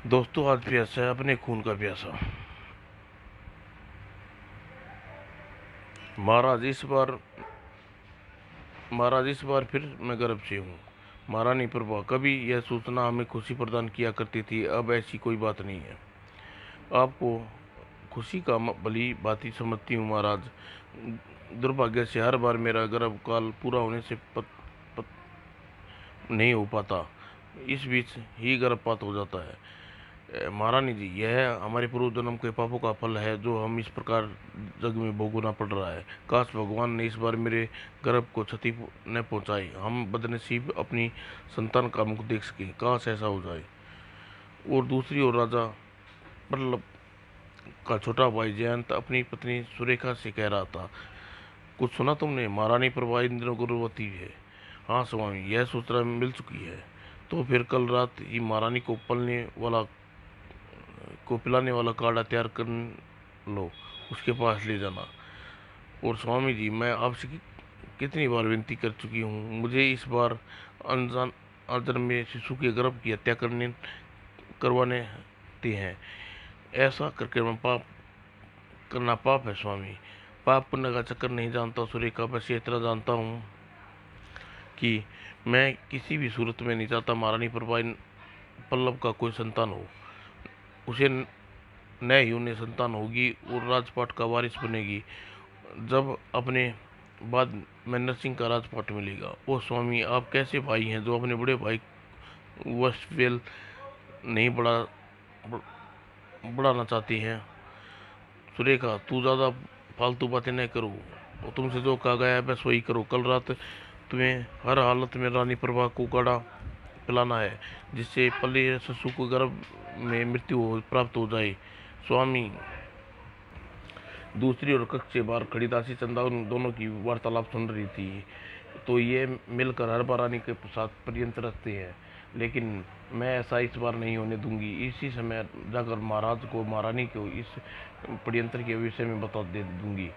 दोस्तों, आज प्यासा है अपने खून का प्यासा। महाराज इस बार महाराज इस बार फिर मैं गर्व से हूँ। महारानी प्रभा, कभी यह सूचना हमें खुशी प्रदान किया करती थी, अब ऐसी कोई बात नहीं है। आपको खुशी का भली भांति समझती हूँ महाराज। दुर्भाग्य से हर बार मेरा गर्भ काल पूरा होने से पत नहीं हो पाता। इस बीच ही गर्भपात हो जाता है। महारानी जी, यह हमारे पूर्व जन्म के पापों का फल है जो हम इस प्रकार जग में भोगना पड़ रहा है। काश भगवान ने इस बार मेरे गर्भ को क्षति न पहुंचाई, हम बदनसीब अपनी संतान का मुख देख सके। काश ऐसा हो जाए। और दूसरी ओर राजा प्रल्लभ का छोटा भाई जयंत अपनी पत्नी सुरेखा से कह रहा था, कुछ सुना तुमने? महारानी प्रभा इन दिनों गर्भवती है। हाँ स्वामी, यह सूचना मिल चुकी है। तो फिर कल रात ही महारानी को पिलाने वाला काढ़ा तैयार कर लो, उसके पास ले जाना। और स्वामी जी, मैं आपसे कितनी बार विनती कर चुकी हूँ, मुझे इस बार अनजान अजन्म में शिशु के गर्भ की हत्या करवाने दी हैं। ऐसा करके मैं पाप करना पाप है स्वामी। पाप पुण्य का चक्कर नहीं जानता सुरेखा, बस ये इतना जानता हूँ कि मैं किसी भी सूरत में नहीं चाहता महारानी प्रभा पल्लव का कोई संतान हो। उसे न ही उन्हें संतान होगी और राजपाट का वारिस बनेगी। जब अपने बाद में नरसिंह का राजपाट मिलेगा। ओ स्वामी, आप कैसे भाई हैं जो अपने बड़े भाई वशवेल नहीं बढ़ाना चाहती हैं? सुरेखा, तू ज़्यादा फालतू बातें न करो और तुमसे जो कहा गया है बस वही करो। कल रात तुम्हें हर हालत में रानी प्रभा को काढ़ा पिलाना है, जिससे पले शिशु को गर्भ में मृत्यु प्राप्त हो जाए। स्वामी। दूसरी ओर कक्ष से बाहर खड़ी दासी चंदा उन दोनों की वार्तालाप सुन रही थी। तो ये मिलकर हर बार रानी के साथ पर्यंत रखते हैं, लेकिन मैं ऐसा इस बार नहीं होने दूंगी। इसी समय जाकर महाराज को महारानी को इस षड्यंत्र के विषय में बता दे दूंगी।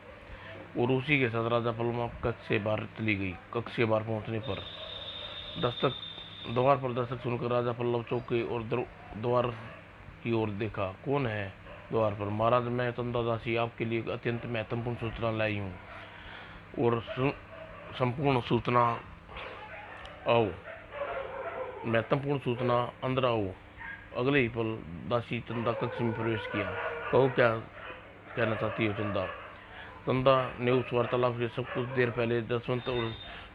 और उसी के साथ राजा पलमा कक्ष से बाहर चली गई। कक्ष के बाहर पहुंचने पर दस्तक द्वार पर दस्तक सुनकर राजा पल्लव चौके और द्वार की ओर देखा। कौन है द्वार पर? महाराज, मैं चंदा दासी आपके लिए अत्यंत महत्वपूर्ण सूचना लाई हूँ। और संपूर्ण सूचना आओ, महत्वपूर्ण सूचना, अंदर आओ। अगले ही पल दासी चंदा कक्ष में प्रवेश किया। कहो, क्या कहना चाहती हो चंदा? चंदा ने उस वार्तालाप से सब कुछ देर पहले जसवंत और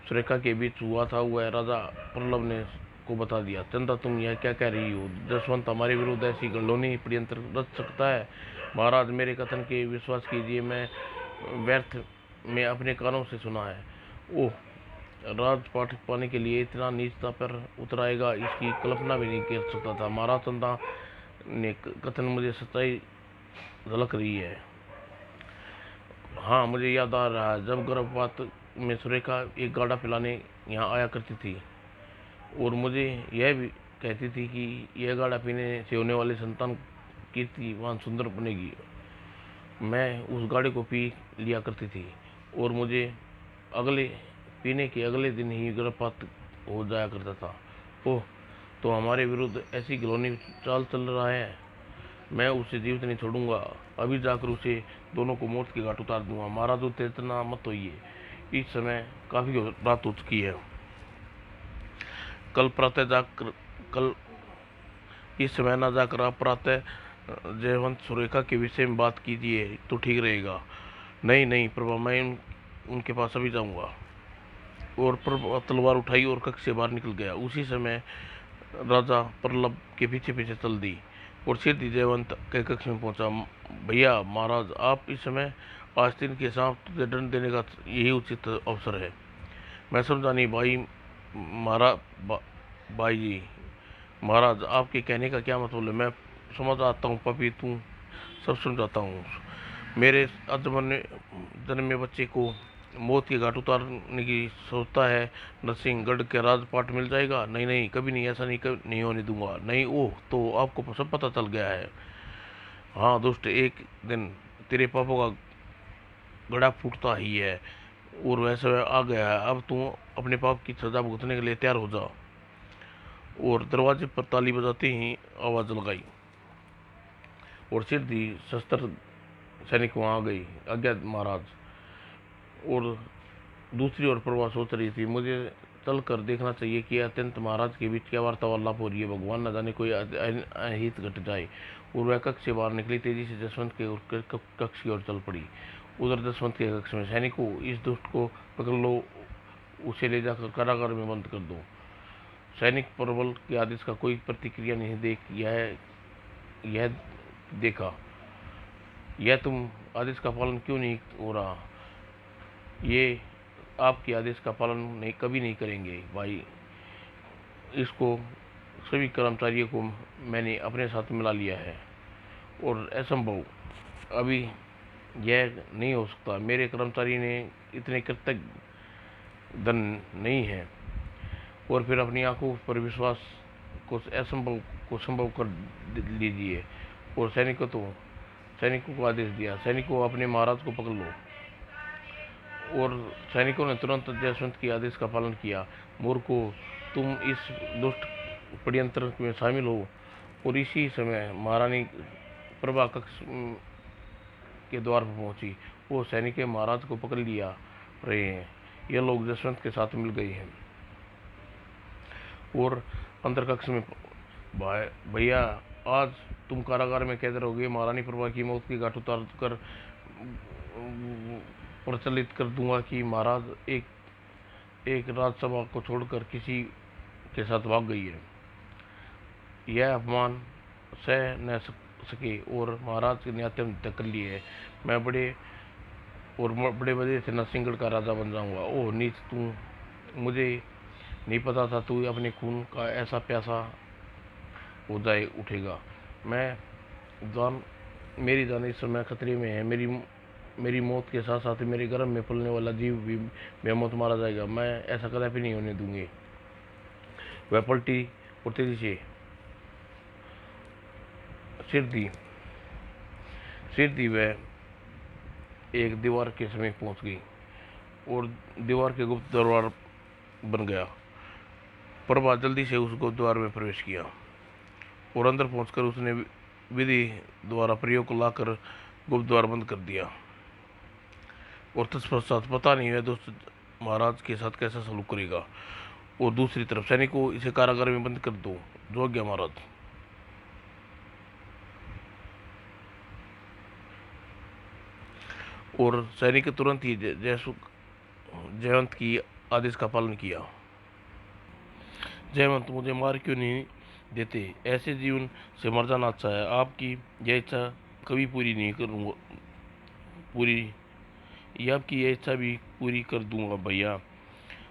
सुरेखा के बीच हुआ था वह राजा प्रल्लभ ने को बता दिया। चंदा, तुम यह क्या कह रही हो? जसवंत हमारे विरुद्ध ऐसी गलौनी षड्यंत्र रच सकता है? महाराज, मेरे कथन के विश्वास कीजिए, मैं व्यर्थ में अपने कानों से सुना है। ओह, राजपाट पाने के लिए इतना नीचता पर उतर आएगा, इसकी कल्पना भी नहीं कर सकता था। महाराज, चंदा ने कथन मुझे सच्चाई झलक रही है। हाँ, मुझे याद आ रहा है, जब गर्भपात में सुरेखा एक गाढ़ा पिलाने यहाँ आया करती थी और मुझे यह भी कहती थी कि यह गाढ़ा पीने से होने वाली संतान कीर्तिवान सुंदर बनेगी। मैं उस गाढ़े को पी लिया करती थी और मुझे अगले पीने के अगले दिन ही गर्भपात हो जाया करता था। ओह, तो हमारे विरुद्ध ऐसी घिनौनी चाल चल रहा है। मैं उसे जीवित नहीं छोड़ूंगा, अभी जाकर उसे दोनों को मौत के घाट उतार दूंगा। महाराज, उत्तेजना मत होइए, इस समय काफी रात हो चुकी है। कल प्रातः जाकर कल इस समय न जाकर आप प्रातः जयवंत सुरेखा के विषय में बात कीजिए तो ठीक रहेगा। नहीं नहीं प्रभा, मैं उनके पास अभी जाऊंगा। और प्रभा तलवार उठाई और कक्ष से बाहर निकल गया। उसी समय राजा प्रल्लभ के पीछे पीछे चल दी और सीधी जयवंत के कक्ष में पहुंचा। भैया महाराज, आप इस समय आस्तीन के सांप तुझे दंड देने का यही उचित अवसर है। मैं समझा नहीं भाई। भाई जी, महाराज, आपके कहने का क्या मतलब है? मैं समझ आता हूँ पपी, तू सब समझाता हूँ। मेरे अजन्मे जन्मे बच्चे को मौत के घाट उतारने की सोचता है नरसिंहगढ़ के राजपाट मिल जाएगा? नहीं नहीं, कभी नहीं, ऐसा नहीं होने दूंगा। नहीं। ओह, तो आपको सब पता चल गया है। हाँ दुष्ट, एक दिन तेरे पापों का गड़ा फूटता ही है और वैसे वह आ गया है। अब तू अपने पाप की सजा भुगतने के लिए तैयार हो जा। और दरवाजे पर ताली बजाते ही आवाज लगाई। और सिद्धि शस्त्र सैनिक वहाँ आ गई अज्ञात महाराज। और दूसरी ओर प्रभा सोच रही थी, मुझे चल कर देखना चाहिए कि अत्यंत महाराज के बीच क्या वार्तालाप हो रही है, भगवान न जाने कोई अहित घट जाए। और वह कक्ष से बाहर निकली, तेजी से जसवंत के कक्ष की ओर चल पड़ी। उधर जसवंत के कक्ष में, सैनिकों इस दुष्ट को पकड़ लो, उसे ले जाकर कारागार में बंद कर दो। सैनिक प्रबल के आदेश का कोई प्रतिक्रिया नहीं देख यह देखा, यह तुम आदेश का पालन क्यों नहीं हो रहा? ये आपके आदेश का पालन नहीं, कभी नहीं करेंगे भाई। इसको सभी कर्मचारियों को मैंने अपने साथ मिला लिया है और असंभव, अभी यह नहीं हो सकता। मेरे कर्मचारी ने इतने कृतज्ञ धन नहीं है। और फिर अपनी आंखों पर विश्वास को असंभव को संभव कर लीजिए। और सैनिकों को आदेश दिया, सैनिकों अपने महाराज को पकड़ लो। और सैनिकों ने तुरंत जसवंत के आदेश का पालन किया। मूर्खों, तुम इस दुष्ट षड्यंत्र में शामिल हो। और इसी समय महारानी प्रभा कक्ष के द्वार पर पहुंची। वो सैनिक महाराज को पकड़ लिया रहे हैं, ये लोग जसवंत के साथ मिल गए हैं। और अंतर कक्ष में, भैया आज तुम कारागार में कैद रहोगे। महारानी प्रभा की मौत की घाट उतार कर प्रचलित कर दूंगा कि महाराज एक राजसभा को छोड़कर किसी के साथ भाग गई है। यह अपमान सह न सके और महाराज ने आत्महत्या कर ली है। मैं बड़े बड़े से नरसिंहगढ़ का राजा बन जाऊंगा। ओह नीच, तू, मुझे नहीं पता था तू अपने खून का ऐसा प्यासा हो जाए उठेगा। मेरी जान इस समय खतरे में है। मेरी मौत के साथ साथ मेरे गर्भ में पलने वाला जीव भी बेमौत मारा जाएगा। मैं ऐसा कदापि नहीं होने दूंगी। वह पलटी और तेजी से सिर दी वह एक दीवार के समीप पहुंच गई और दीवार के गुप्त दरबार बन गया। प्रभा जल्दी से उस गुप्त द्वार में प्रवेश किया और अंदर पहुंचकर उसने विधि द्वारा प्रयोग को लाकर गुप्त द्वार बंद कर दिया। और तत्पश्चात पता नहीं वह दोस्त महाराज के साथ कैसा सलूक करेगा। और दूसरी तरफ सैनिकों, इसे कारागार में बंद कर दो, जो आज्ञा महाराज। और सैनिक तुरंत ही जयवंत की आदेश का पालन किया। जयवंत, मुझे मार क्यों नहीं देते? ऐसे जीवन से मर जाना अच्छा है। आपकी यह इच्छा कभी पूरी नहीं करूँगा, आपकी यह इच्छा भी पूरी कर दूंगा भैया।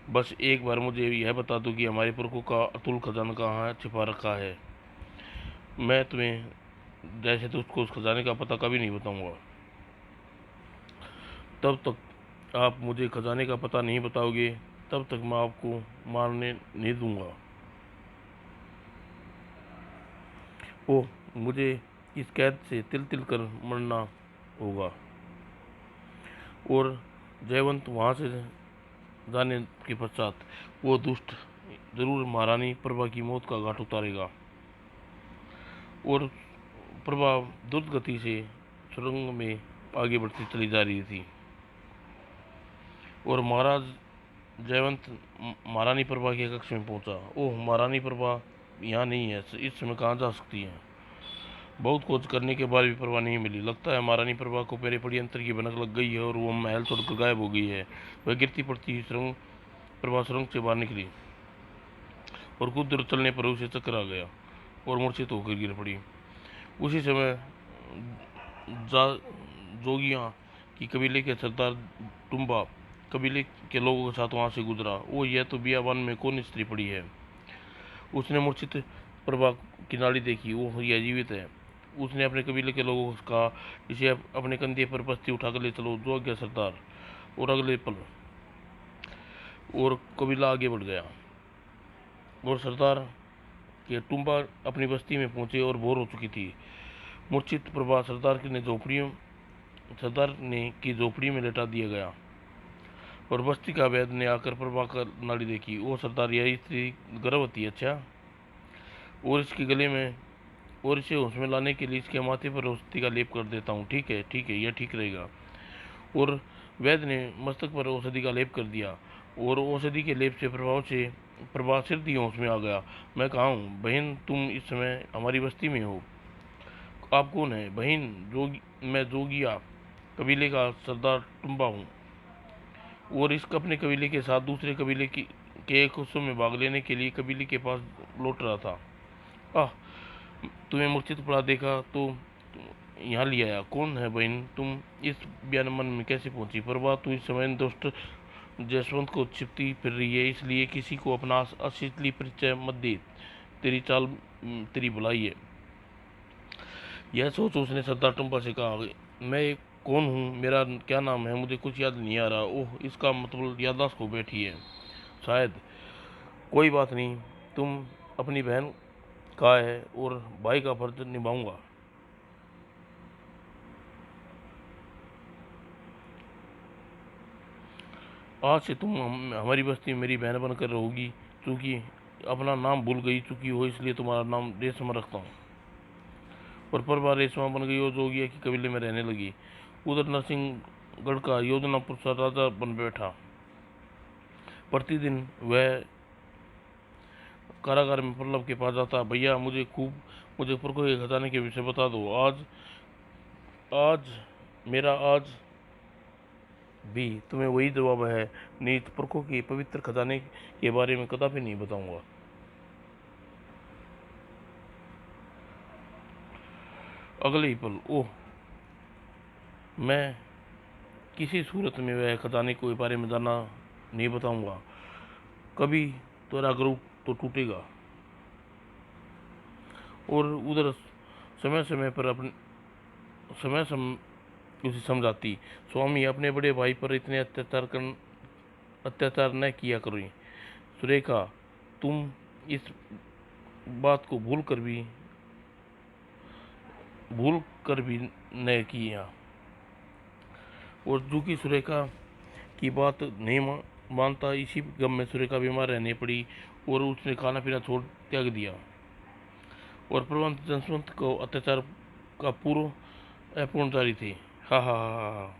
बस एक बार मुझे यह बता दो कि हमारे पुरखों का अतुल खजाना कहाँ छिपा रखा है। मैं तुम्हें जैसे तो उसको उस खजाने का पता कभी नहीं बताऊंगा। तब तक आप मुझे खजाने का पता नहीं बताओगे, तब तक मैं आपको मारने नहीं दूंगा। ओह, मुझे इस कैद से तिल तिल कर मरना होगा। और जयवंत वहाँ से जाने के पश्चात वो दुष्ट जरूर महारानी प्रभा की मौत का घाट उतारेगा। और प्रभा द्रुत गति से सुरंग में आगे बढ़ती चली जा रही थी। और महाराज जयवंत महारानी प्रभा के कक्ष में पहुंचा। ओह, महारानी प्रभा यहाँ नहीं है, इस समय कहाँ जा सकती है? बहुत खोज करने के बाद भी प्रभा नहीं मिली। लगता है महारानी प्रभा को पहले षड्यंत्र की भनक लग गई है और वो महल छोड़कर गायब हो गई है। वह गिरती पड़ती प्रभा सुरंग से बाहर निकली और कुछ दूर चलने पर उसे चक्कर आ गया और मूर्छित होकर गिर पड़ी। उसी समय जोगियाँ की कबीले के सरदार टुम्बा कबीले के लोगों के साथ वहाँ से गुजरा। वो, यह तो बियाबान में कौन स्त्री पड़ी है? उसने मूर्छित प्रभा की नाड़ी देखी। वो, यह जीवित है। उसने अपने कबीले के लोगों को कहा, इसे अपने कंधे पर बस्ती उठाकर ले चलो, जो आज्ञा सरदार। और अगले पल और कबीला आगे बढ़ गया और सरदार के टुम्बा अपनी बस्ती में पहुंचे और भोर हो चुकी थी। मूर्छित प्रभा सरदार की झोपड़ी में लेटा दिया गया और बस्ती का वैद्य ने आकर प्रभा का नाड़ी देखी। वो, सरदार, यही स्त्री गर्भवती है? अच्छा। और इसके गले में और इसे होश में लाने के लिए इसके माथे पर औषधि का लेप कर देता हूँ। ठीक है, यह ठीक रहेगा। और वैद्य ने मस्तक पर औषधि का लेप कर दिया और औषधि के लेप से प्रभाव सिर ही होश में आ गया। मैं कहा हूँ, बहन तुम इस समय हमारी बस्ती में हो। आप कौन है बहन? मैं जोगिया कबीले का सरदार टुम्बा हूँ और इस अपने कबीले के साथ दूसरे कबीले के एक उत्सव में भाग लेने के लिए कबीले के पास लौट रहा था। आह, तुम्हें मूर्छित पड़ा देखा तो यहाँ ले आया। कौन है बहन तुम? इस बयान मन में कैसे पहुंची? परवाह तू इस समय दुष्ट जसवंत को छिपती फिर रही है, इसलिए किसी को अपना असली परिचय मत दे। तेरी चाल तेरी भलाई है। यह सोच उसने सरदार टुम्पा से कहा, मैं कौन हूँ? मेरा क्या नाम है? मुझे कुछ याद नहीं आ रहा। ओह, इसका मतलब याददाश्त खो बैठी है शायद। कोई बात नहीं, तुम अपनी बहन का है और भाई का फर्ज निभाऊंगा। आज से तुम हमारी बस्ती में मेरी बहन बनकर रहोगी। चूंकि अपना नाम भूल गई चुकी हो, इसलिए तुम्हारा नाम रेशमा रखता हूँ। और परबार रेशमा बन गई और जोगिया की कबीले में रहने लगी। उधर नरसिंहगढ़ का योजनापुर सा राजा बन बैठा। प्रतिदिन वह कारागार में पल्लव के पास जाता। भैया मुझे पुरखों के खजाने के विषय बता दो। आज आज मेरा आज भी तुम्हें वही जवाब है, नीत पुरखों के पवित्र खजाने के बारे में कदापि नहीं बताऊंगा। अगले ही पल, ओह, मैं किसी सूरत में वह खजाने के बारे में जानना नहीं बताऊंगा। कभी तेरा ग्रुप तो टूटेगा। और उधर समय समय पर अपने समय उसे समझाती, स्वामी अपने बड़े भाई पर इतने अत्याचार न किया करो। सुरेखा, तुम इस बात को भूल कर भी न किया। और जो सुरेखा की बात नहीं मानता, इसी गम में सुरेखा बीमार रहने पड़ी और उसने खाना पीना छोड़ त्याग दिया। और प्रबंध जनसंत को अत्याचार का अपूर्ण जारी थे। हा हा हा हा।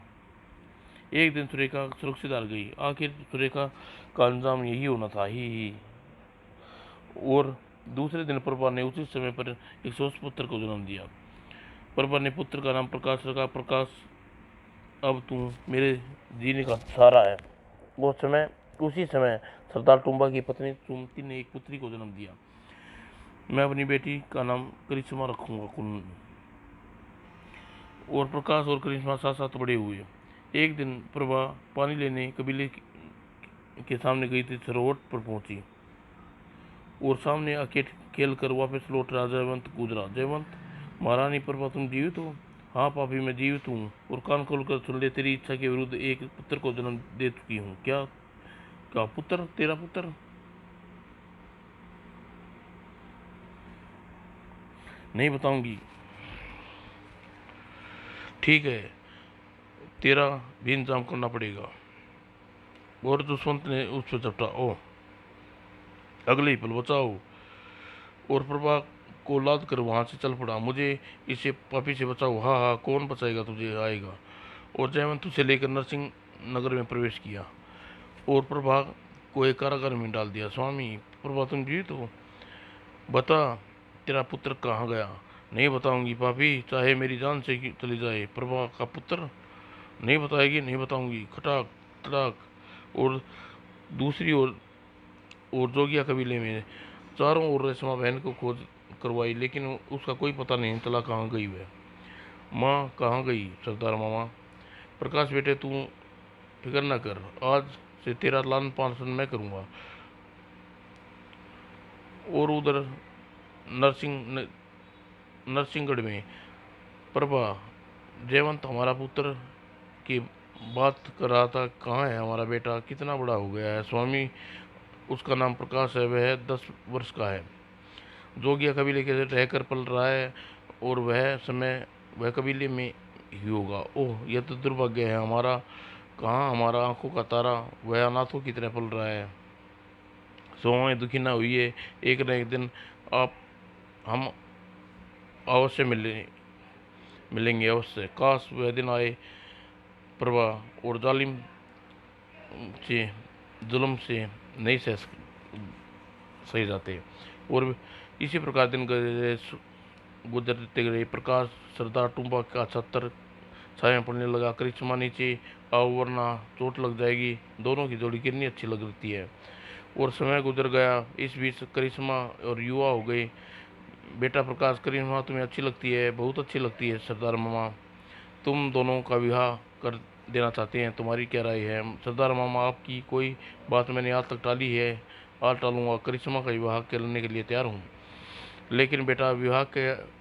एक दिन सुरेखा सुरक्षित हार गई। आखिर सुरेखा का अंजाम यही होना था ही। और दूसरे दिन प्रभा ने उचित समय पर एक सोच पुत्र को जन्म दिया। प्रभा ने पुत्र का नाम प्रकाश रखा। प्रकाश, अब तू मेरे जीने का सहारा है। उसी समय सरदार टुम्बा की पत्नी सुमति ने एक पुत्री को जन्म दिया। मैं अपनी बेटी का नाम करिश्मा रखूंगा। और प्रकाश और करिश्मा साथ साथ बड़े हुए। एक दिन प्रभा पानी लेने कबीले के सामने गई थी। सरोवर पर पहुंची और सामने आके खेल कर वापस लौट रहा जयवंत गुजरा। जयवंत, महारानी प्रभा तुम जीवित हो? हाँ पापी, मैं जीवित हूँ और कान खोलकर सुन ले, तेरी इच्छा के विरुद्ध एक पुत्र को जन्म दे चुकी हूँ। क्या क्या पुत्र? तेरा पुत्र? नहीं बताऊंगी। ठीक है, तेरा भी इंतजाम करना पड़ेगा। और दुष्यंत ने उस पर झपटा। ओ, अगले ही पल बचाओ। और प्रभा को लाद कर वहां से चल पड़ा। मुझे इसे पापी से बचाओ। हाँ हाँ, कौन बचाएगा तुझे? आएगा। और जयवंत उसे लेकर नरसिंह नगर में प्रवेश किया और प्रभा को एक कारागार में डाल दिया। स्वामी, प्रभा तुम जीवित हो? बता, तेरा पुत्र कहाँ गया? नहीं बताऊंगी पापी, चाहे मेरी जान से चली जाए। प्रभा का पुत्र? नहीं बताएगी? नहीं बताऊंगी। खटाक तड़ाक। और दूसरी ओर जोगिया कबीले में चारों ओर रेशमा बहन को खोज करवाई, लेकिन उसका कोई पता नहीं चला कहाँ गई वह। माँ कहाँ गई? सरदार मामा। प्रकाश बेटे, तू फिक्र न कर, आज से तेरा लालन पालन मैं करूँगा। और उधर नरसिंहगढ़ में प्रभा, जयवंत हमारा पुत्र की बात कर रहा था। कहाँ है हमारा बेटा? कितना बड़ा हो गया है? स्वामी, उसका नाम प्रकाश है, वह 10 वर्ष का है। जोगिया कबीले के रहकर पल रहा है और वह कबीले में ही होगा। ओह, यह तो दुर्भाग्य है हमारा। कहाँ हमारा आंखों का तारा? वह अनाथों की तरह पल रहा है। सोए दुखी ना हुई है, एक न एक दिन आप हम अवश्य मिलेंगे अवश्य। काश वह दिन आए प्रभा और जालिम से जुल्म से नहीं सही जाते। और इसी प्रकार दिन गुजरते गए। प्रकाश सरदार टुम्बा का छतर छाया पड़ने लगा। करिश्मा नीचे आओ वरना चोट लग जाएगी। दोनों की जोड़ी कितनी अच्छी लग रही है। और समय गुजर गया। इस बीच करिश्मा और युवा हो गए। बेटा प्रकाश, करिश्मा तुम्हें अच्छी लगती है, बहुत अच्छी लगती है। सरदार मामा तुम दोनों का विवाह कर देना चाहते हैं, तुम्हारी क्या राय है? सरदार मामा, आपकी कोई बात मैंने आज तक टाली है, आज टालूंगा। करिश्मा का विवाह करने के लिए तैयार हूँ, लेकिन बेटा विवाह के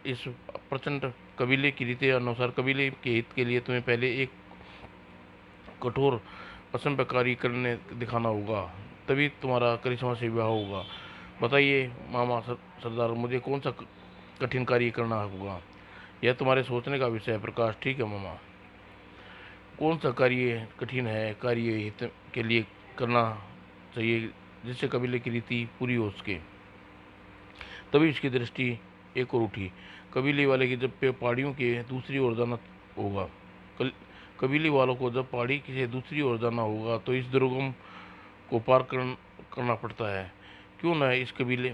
इस प्रचंड कबीले की रीति अनुसार कबीले के हित के लिए तुम्हें पहले एक कठोर असभ्यकारी करने दिखाना होगा, तभी तुम्हारा करिश्मा से विवाह होगा। बताइए मामा सरदार, मुझे कौन सा कठिन कार्य करना होगा? यह तुम्हारे सोचने का विषय है प्रकाश। ठीक है मामा, कौन सा कार्य कठिन है, कार्य हित के लिए करना चाहिए जिससे कबीले की रीति पूरी हो सके। तभी उसकी दृष्टि एक और उठी। कबीले वाले की जब पहाड़ियों के दूसरी ओर जाना होगा, कबीले वालों को जब पहाड़ी से दूसरी ओर जाना होगा तो इस दुर्गम को पार करना पड़ता है। क्यों न इस कबीले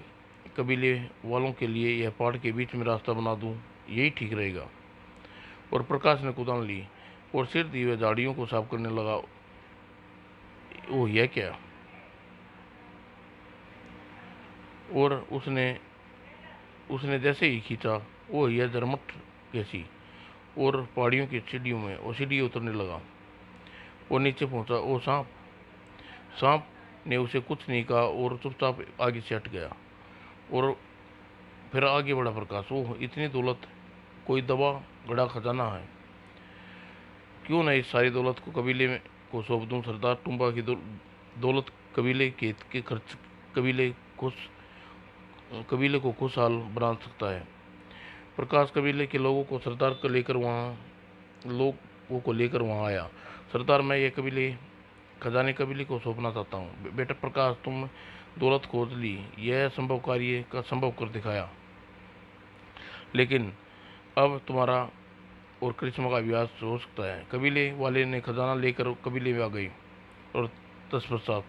वालों के लिए यह पहाड़ के बीच में रास्ता बना दूं, यही ठीक रहेगा। और प्रकाश ने कुदान ली और सिर दिए झाड़ियों को साफ करने लगा। ओह, यह क्या? और उसने जैसे ही खींचा, ओह, यह जरमट कैसी! और पहाड़ियों की सीढ़ियों में वो सीढ़ी उतरने लगा। वो नीचे पहुंचा। ओ सांप! सांप ने उसे कुछ नहीं कहा और चुपचाप आगे से हट गया। और फिर आगे बढ़ा प्रकाश। ओह, इतनी दौलत! कोई दबा गड़ा खजाना है। क्यों न इस सारी दौलत को कबीले में को सौंप दूं। सरदार टुम्बा की दौलत कबीले के खर्च कबीले को खुशहाल बना सकता है। प्रकाश कबीले के लोगों को लेकर वहाँ आया। सरदार, मैं ये खजाने कबीले को सौंपना चाहता हूँ। बेटा प्रकाश, तुम दौलत खोज ली, यह संभव कार्य का संभव कर दिखाया, लेकिन अब तुम्हारा और करिश्मा का विवाह हो सकता है। कबीले वाले ने खजाना लेकर कबीले में आ गई और तत्पश्चात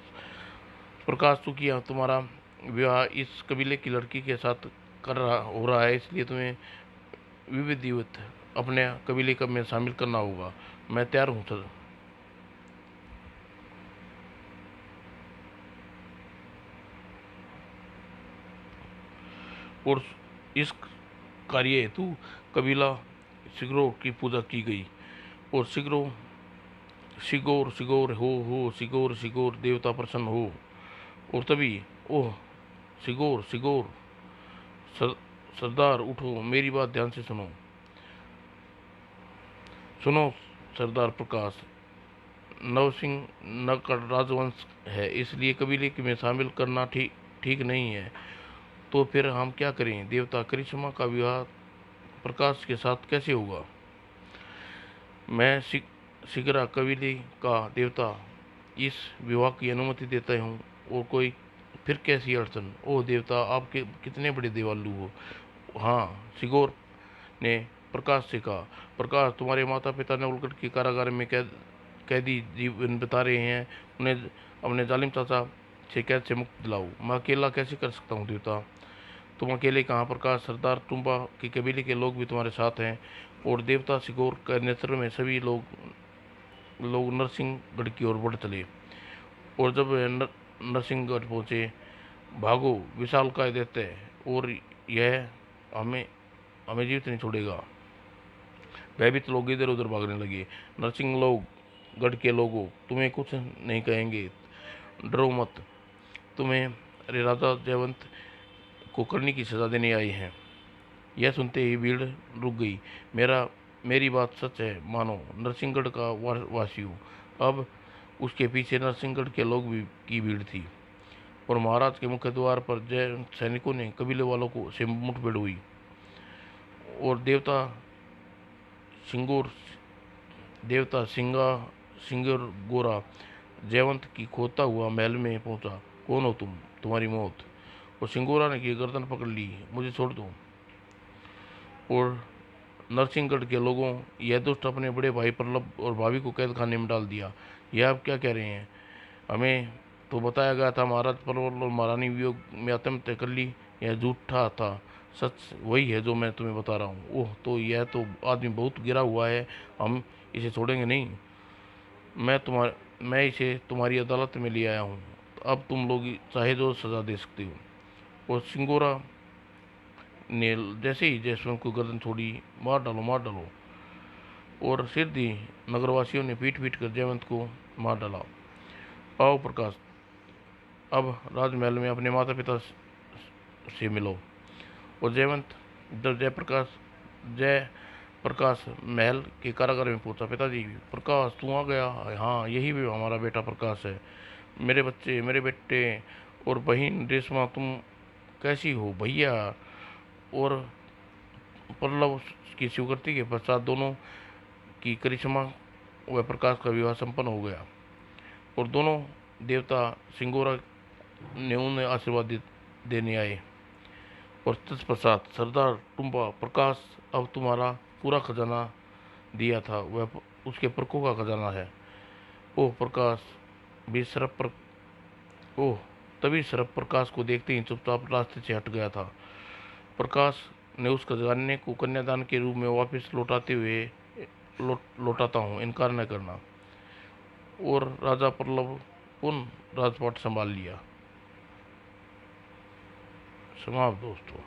प्रकाश, चूंकि तुम्हारा विवाह इस कबीले की लड़की के साथ हो रहा है, इसलिए तुम्हें विधिवत अपने कबीले में शामिल करना होगा। मैं तैयार हूँ सर। और इस कार्य हेतु कबीला सिगरो की पूजा की गई। और सिगोर सिगोर हो सिगोर सिगोर, देवता प्रसन्न हो। और तभी, ओह सिगोर सिगोर, सरदार उठो, मेरी बात ध्यान से सुनो। सुनो सरदार प्रकाश, नवसिंह न का राजवंश है, इसलिए कबीले में शामिल करना ठीक नहीं है। तो फिर हम क्या करें? देवता, करिश्मा का विवाह प्रकाश के साथ कैसे होगा? मैं सिगरा कबीले का देवता इस विवाह की अनुमति देता हूँ, और कोई फिर कैसी अड़चन? ओह देवता, आप कितने बड़े देवालु हो। हाँ, सिगोर ने प्रकाश से कहा। प्रकाश, तुम्हारे माता पिता ने उलगट के कारागार में कैदी जीवन बिता रहे हैं, उन्हें अपने जालिम चाचा से कैद से मुक्त दिलाओ। मैं अकेला कैसे कर सकता हूँ देवता? तुम अकेले कहाँ प्रकाश, सरदार टुम्बा के कबीले के लोग भी तुम्हारे साथ हैं। और देवता सिगोर के नेतृत्व में सभी लोग नरसिंहगढ़ की ओर बढ़ चले। और जब नरसिंहगढ़ पहुंचे, भागो, विशालकाय देते हैं और यह हमें जीवित नहीं छोड़ेगा। भयभीत लोग इधर उधर भागने लगे। नरसिंह लोग, गढ़ के लोगों, तुम्हें कुछ नहीं कहेंगे, डरो मत। तुम्हें अरे राजा जयवंत को करने की सजा देने आए हैं। यह सुनते ही भीड़ रुक गई। मेरी बात सच है, मानो। नरसिंहगढ़ का वासियों, अब उसके पीछे नरसिंहगढ़ के लोग भी की भीड़ थी। और महाराज के मुख्य द्वार पर जय सैनिकों ने कबीले वालों को से मुठभेड़ हुई। और सिंगोर गोरा जयवंत की खोता हुआ महल में पहुंचा। कौन हो तुम? तुम्हारी मौत। और सिंगोरा ने की गर्दन पकड़ ली। मुझे छोड़ दो। और नरसिंहगढ़ के लोगों यह दुष्ट अपने बड़े भाई प्रल्लभ और भाभी को कैद खाने में डाल दिया। यह आप क्या कह रहे हैं? हमें तो बताया गया था महाराज प्रबल और महारानी वियोग में आत्महत्या कर ली। यह झूठा था, सच वही है जो मैं तुम्हें बता रहा हूँ। ओह, तो यह तो आदमी बहुत गिरा हुआ है, हम इसे छोड़ेंगे नहीं। मैं इसे तुम्हारी अदालत में ले आया हूँ, अब तुम लोग चाहे जो सजा दे सकते हो। और सिंगोरा ने जैसे ही जयस्वामी को गर्दन छोड़ी, मार डालो मार डालो, और सिर दी। नगरवासियों ने पीट पीट कर जयवंत को मार डाला। आओ प्रकाश, अब राजमहल में अपने माता पिता से मिलो। और जयवंत जब जय प्रकाश महल के कारागार में पहुंचा, पिताजी प्रकाश तू आ गया? हाँ, यही भी हमारा बेटा प्रकाश है। मेरे बच्चे, मेरे बेटे और बहन रेशमा, तुम कैसी हो भैया? और पल्लव की स्वीकृति के पश्चात दोनों की करिश्मा व प्रकाश का विवाह संपन्न हो गया और दोनों देवता सिंगोरा ने उन्हें आशीर्वाद देने आए। और तत्पश्चात सरदार टुम्बा प्रकाश अब तुम्हारा पूरा खजाना दिया था वह उसके परकों का खजाना है। ओह प्रकाश भी सरफ पर ओह तभी सरफ प्रकाश को देखते ही चुपचाप रास्ते से हट गया था। प्रकाश ने उस खजाने को कन्यादान के रूप में वापस लौटाते हुए लौटाता हूँ, इनकार न करना। और राजा पल्लव पुनः राजपाट संभाल लिया। समाप्त दोस्तों।